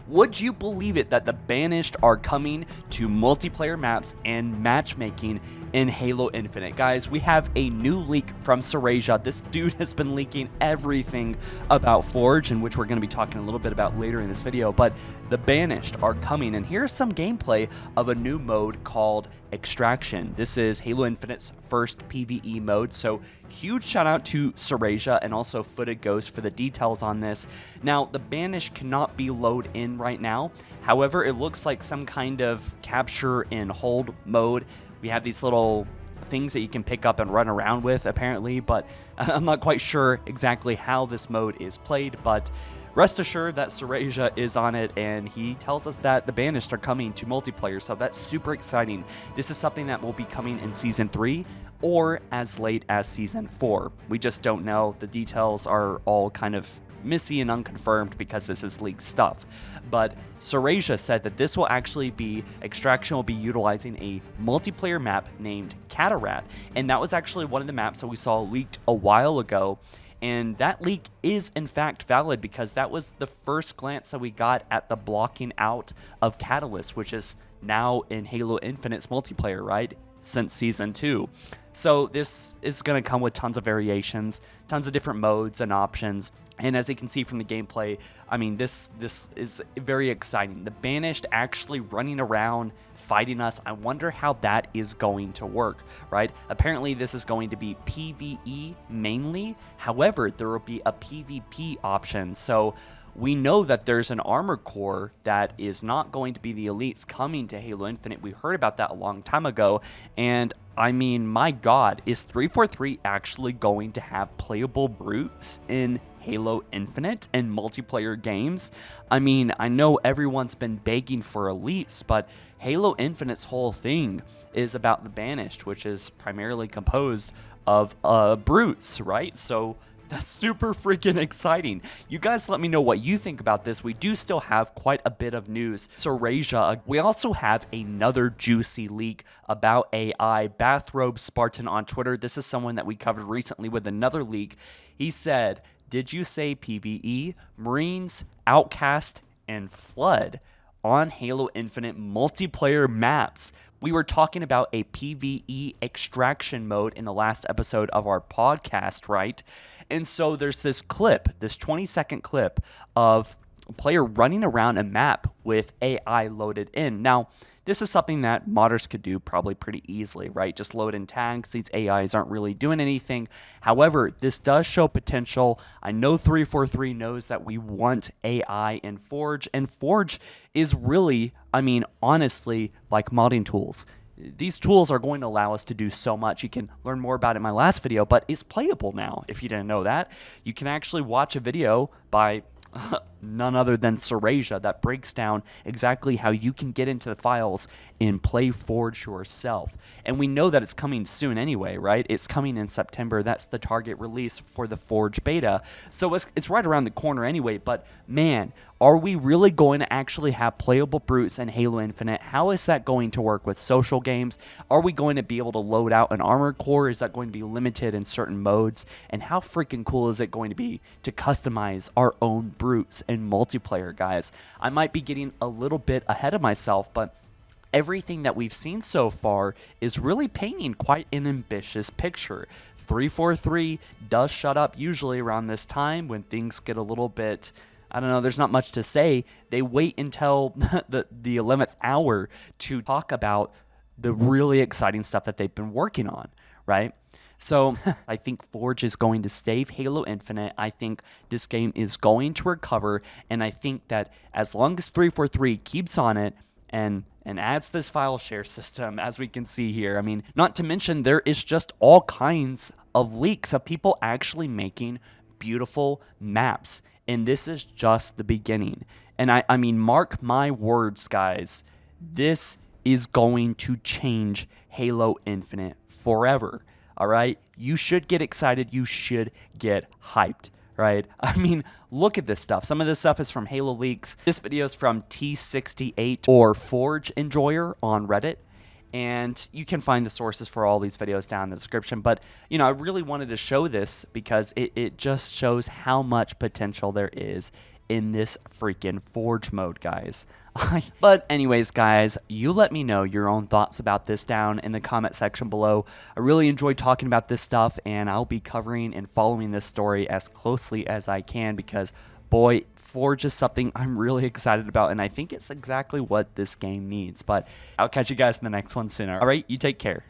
Would you believe it that the Banished are coming to multiplayer maps and matchmaking in Halo Infinite? Guys, we have a new leak from Serasia. This dude has been leaking everything about Forge, in which we're going to be talking a little bit about later in this video, but the Banished are coming, and here's some gameplay of a new mode called Extraction. This is Halo Infinite's first PvE mode, so huge shout out to Serasia and also Footed Ghost for the details on this. Now, the Banished cannot be loaded in right now. However, it looks like some kind of capture and hold mode. We have these little things that you can pick up and run around with, apparently, but I'm not quite sure exactly how this mode is played, but rest assured that Serasia is on it, and he tells us that the Banished are coming to multiplayer, so that's super exciting. This is something that will be coming in Season 3 or as late as Season 4. We just don't know. The details are all kind of messy and unconfirmed because this is leaked stuff. But Serasia said that this will actually be, Extraction will be utilizing a multiplayer map named Cataract, and that was actually one of the maps that we saw leaked a while ago. And that leak is in fact valid because that was the first glance that we got at the blocking out of Catalyst, which is now in Halo Infinite's multiplayer, right? Since Season 2. So this is going to come with tons of variations, tons of different modes and options. And as you can see from the gameplay, I mean, this is very exciting. The Banished actually running around fighting us. I wonder how that is going to work, right? Apparently this is going to be PvE mainly. However, there will be a PvP option. So we know that there's an armor core that is not going to be the elites coming to Halo Infinite. We heard about that a long time ago. And I mean, my God, is 343 actually going to have playable brutes in Halo Infinite and multiplayer games? I mean, I know everyone's been begging for elites, but Halo Infinite's whole thing is about the Banished, which is primarily composed of brutes, right? So that's super freaking exciting. You guys let me know what you think about this. We do still have quite a bit of news. Serasia, we also have another juicy leak about AI. Bathrobe Spartan on Twitter. This is someone that we covered recently with another leak. He said, "Did you say PvE, Marines, Outcast, and Flood on Halo Infinite multiplayer maps?" We were talking about a PvE extraction mode in the last episode of our podcast, right? And so there's this clip, this 20-second clip of a player running around a map with AI loaded in. Now, this is something that modders could do probably pretty easily, right? Just load in tags. These AIs aren't really doing anything. However, this does show potential. I know 343 knows that we want AI in Forge, and Forge is really, I mean, honestly, like modding tools. These tools are going to allow us to do so much. You can learn more about it in my last video, but it's playable now, if you didn't know that. You can actually watch a video by none other than Serasia that breaks down exactly how you can get into the files and play Forge yourself. And we know that it's coming soon anyway, right? It's coming in September. That's the target release for the Forge beta. So it's right around the corner anyway, but man, are we really going to actually have playable brutes in Halo Infinite? How is that going to work with social games? Are we going to be able to load out an armor core? Is that going to be limited in certain modes? And how freaking cool is it going to be to customize our own brutes in multiplayer, guys? I might be getting a little bit ahead of myself, but everything that we've seen so far is really painting quite an ambitious picture. 343 does shut up usually around this time when things get a little bit, I don't know, there's not much to say. They wait until the 11th hour to talk about the really exciting stuff that they've been working on, right? So I think Forge is going to save Halo Infinite. I think this game is going to recover, and I think that as long as 343 keeps on it and adds this file share system, as we can see here, I mean, not to mention there is just all kinds of leaks of people actually making beautiful maps, and this is just the beginning. And I mean, mark my words, guys, this is going to change Halo Infinite forever. All right, you should get excited. You should get hyped, right? I mean, look at this stuff. Some of this stuff is from Halo Leaks. This video is from T68 or Forge Enjoyer on Reddit. And you can find the sources for all these videos down in the description. But, you know, I really wanted to show this because it just shows how much potential there is in this freaking Forge mode, guys. But anyways, guys, you let me know your own thoughts about this down in the comment section below. I really enjoyed talking about this stuff, and I'll be covering and following this story as closely as I can because, boy, Forge is something I'm really excited about, and I think it's exactly what this game needs. But I'll catch you guys in the next one soon. All right, you take care.